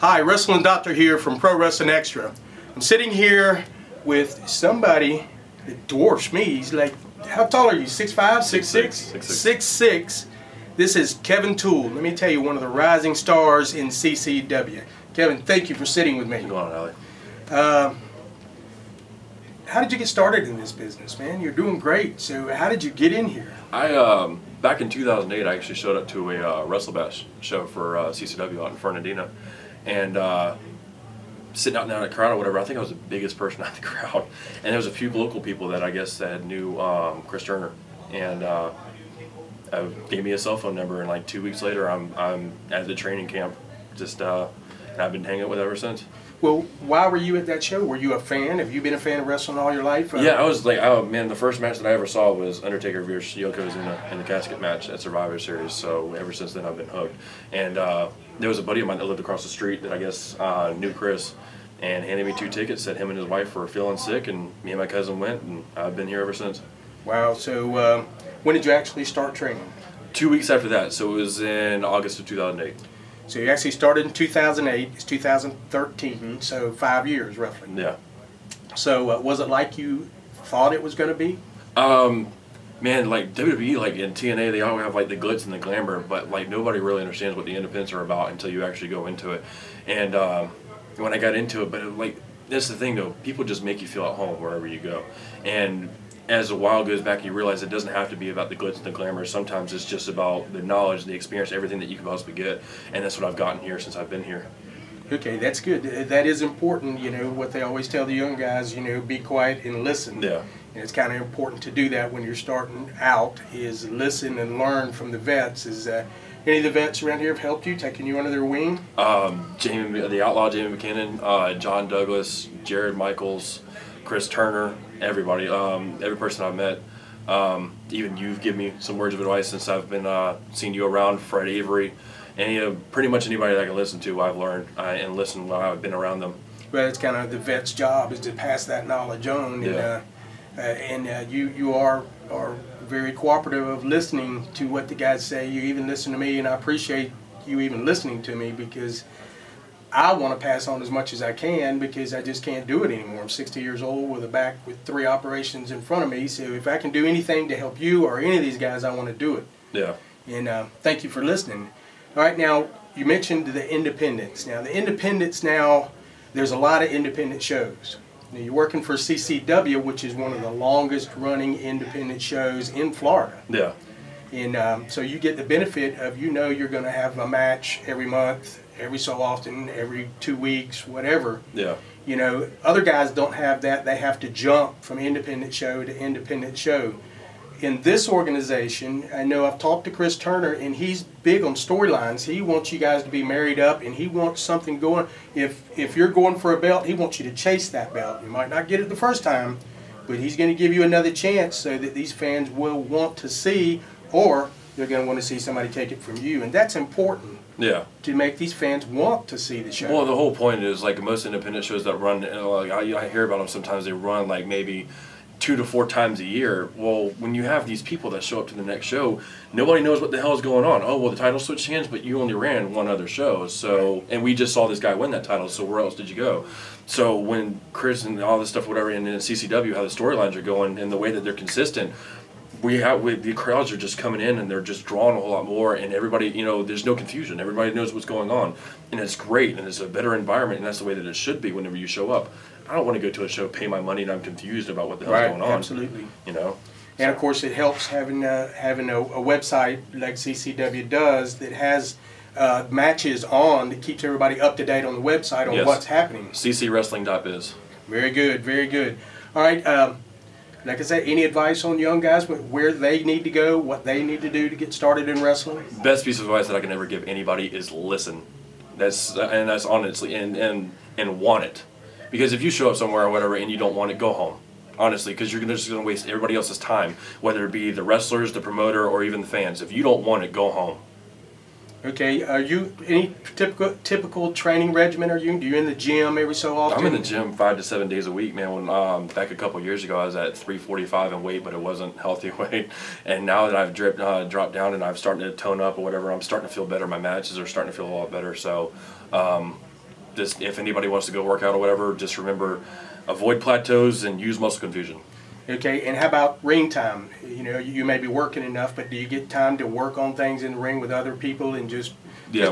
Hi, Wrestling Doctor here from Pro Wrestling Extra. I'm sitting here with somebody that dwarfs me. He's like, how tall are you? 6'5", 6'6"? 6'6". This is Kevin Toole. Let me tell you, one of the rising stars in CCW. Kevin, thank you for sitting with me. What's going on, Allie? How did you get started in this business, man? You're doing great. So how did you get in here? Back in 2008, I actually showed up to a Wrestle Bash show for CCW out in Fernandina, and sitting out in the crowd or whatever, I think I was the biggest person out in the crowd, and there was a few local people that I guess that knew Chris Turner, and gave me a cell phone number, and like 2 weeks later, I'm at the training camp, and I've been hanging out with ever since. Well, why were you at that show? Were you a fan? Have you been a fan of wrestling all your life? Yeah, I was like, oh man, the first match that I ever saw was Undertaker versus Yoko's in the casket match at Survivor Series. So ever since then, I've been hooked. And there was a buddy of mine that lived across the street that I guess knew Chris, and handed me 2 tickets. Said him and his wife were feeling sick, and me and my cousin went, and I've been here ever since. Wow. So when did you actually start training? 2 weeks after that. So it was in August of 2008. So you actually started in 2008, it's 2013, so 5 years roughly. Yeah. So was it like you thought it was going to be? Man, like WWE, like in TNA, they all have like the glitz and the glamour, but like nobody really understands what the independents are about until you actually go into it. And when I got into it, but like that's the thing though, people just make you feel at home wherever you go. And as a while goes back, you realize it doesn't have to be about the glitz and the glamour. Sometimes it's just about the knowledge, the experience, everything that you can possibly get. And that's what I've gotten here since I've been here. Okay, that's good. That is important, you know, what they always tell the young guys, you know, be quiet and listen. Yeah. And it's kind of important to do that when you're starting out, is listen and learn from the vets. Is any of the vets around here have helped you, taken you under their wing? The Outlaw, Jamie McKinnon, John Douglas, Jared Michaels, Chris Turner, everybody, every person I've met, even you've given me some words of advice since I've been seeing you around. Fred Avery, and pretty much anybody that I can listen to, I've learned and listened while I've been around them. Well, it's kind of the vet's job is to pass that knowledge on, yeah. And you are very cooperative of listening to what the guys say. You even listen to me, and I appreciate you even listening to me, because I want to pass on as much as I can, because I just can't do it anymore. I'm 60 years old with a back with 3 operations in front of me, so if I can do anything to help you or any of these guys, I want to do it. Yeah. And thank you for listening. All right, now you mentioned the independents. Now the independents, now there's a lot of independent shows. Now, you're working for CCW, which is one of the longest running independent shows in Florida. Yeah. And so you get the benefit of, you know, you're going to have a match every month, every so often, every 2 weeks, whatever. Yeah. You know, other guys don't have that. They have to jump from independent show to independent show. In this organization, I know I've talked to Chris Turner, and he's big on storylines. He wants you guys to be married up, and he wants something going. If you're going for a belt, he wants you to chase that belt. You might not get it the first time, but he's going to give you another chance so that these fans will want to see, or they're going to want to see somebody take it from you. And that's important. Yeah. To make these fans want to see the show. Well, the whole point is, like most independent shows that run, like I hear about them sometimes, they run like maybe 2 to 4 times a year. Well, when you have these people that show up to the next show, nobody knows what the hell is going on. Oh, well, the title switched hands, but you only ran 1 other show. So, and we just saw this guy win that title, so where else did you go? So when Chris and all this stuff, whatever, and in CCW, how the storylines are going and the way that they're consistent, the crowds are just coming in and they're just drawing a whole lot more, and everybody, you know, there's no confusion. Everybody knows what's going on, and it's great, and it's a better environment, and that's the way that it should be whenever you show up. I don't want to go to a show, pay my money, and I'm confused about what the hell's going on. Absolutely. You know. And of course, it helps having a website like CCW does that has matches on, that keeps everybody up to date on the website on what's happening. ccwrestling.biz. Very good, very good. All right. Like I said, any advice on young guys, where they need to go, what they need to do to get started in wrestling? Best piece of advice that I can ever give anybody is listen. That's honestly, and want it. Because if you show up somewhere or whatever and you don't want it, go home. Honestly, because you're just going to waste everybody else's time, whether it be the wrestlers, the promoter, or even the fans. If you don't want it, go home. Okay, are you any typical training regimen? Do you in the gym every so often? I'm in the gym 5 to 7 days a week, man. When back a couple years ago, I was at 345 in weight, but it wasn't healthy weight. And now that I've dropped down and I'm starting to tone up or whatever, I'm starting to feel better. My matches are starting to feel a lot better. So this, if anybody wants to go work out or whatever, just remember, avoid plateaus and use muscle confusion. Okay, and how about ring time? You know, you may be working enough, but do you get time to work on things in the ring with other people and just? Yeah,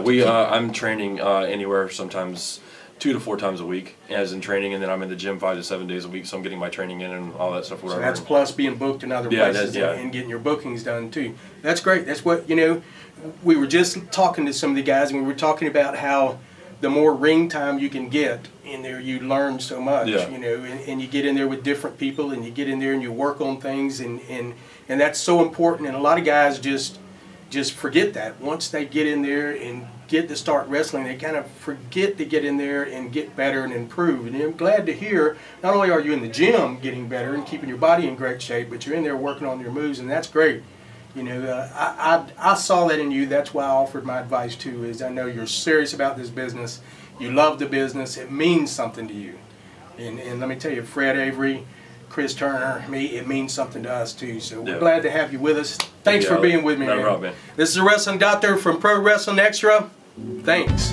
I'm training anywhere sometimes 2 to 4 times a week as in training, and then I'm in the gym 5 to 7 days a week, so I'm getting my training in and all that stuff. So that's plus being booked in other places and getting your bookings done too. That's great. That's what, you know, we were just talking to some of the guys, and we were talking about how the more ring time you can get in there, you learn so much, you know, and you get in there with different people, and you get in there and you work on things, and that's so important. And a lot of guys just forget that. Once they get in there and get to start wrestling, they kind of forget to get in there and get better and improve. And I'm glad to hear, not only are you in the gym getting better and keeping your body in great shape, but you're in there working on your moves, and that's great. You know, I saw that in you. That's why I offered my advice too, is I know you're serious about this business. You love the business. It means something to you. And let me tell you, Fred Avery, Chris Turner, me, it means something to us too. So we're glad to have you with us. Thanks for being with me, man. No problem, man. This is a Wrestling Doctor from Pro Wrestling Extra. Thanks.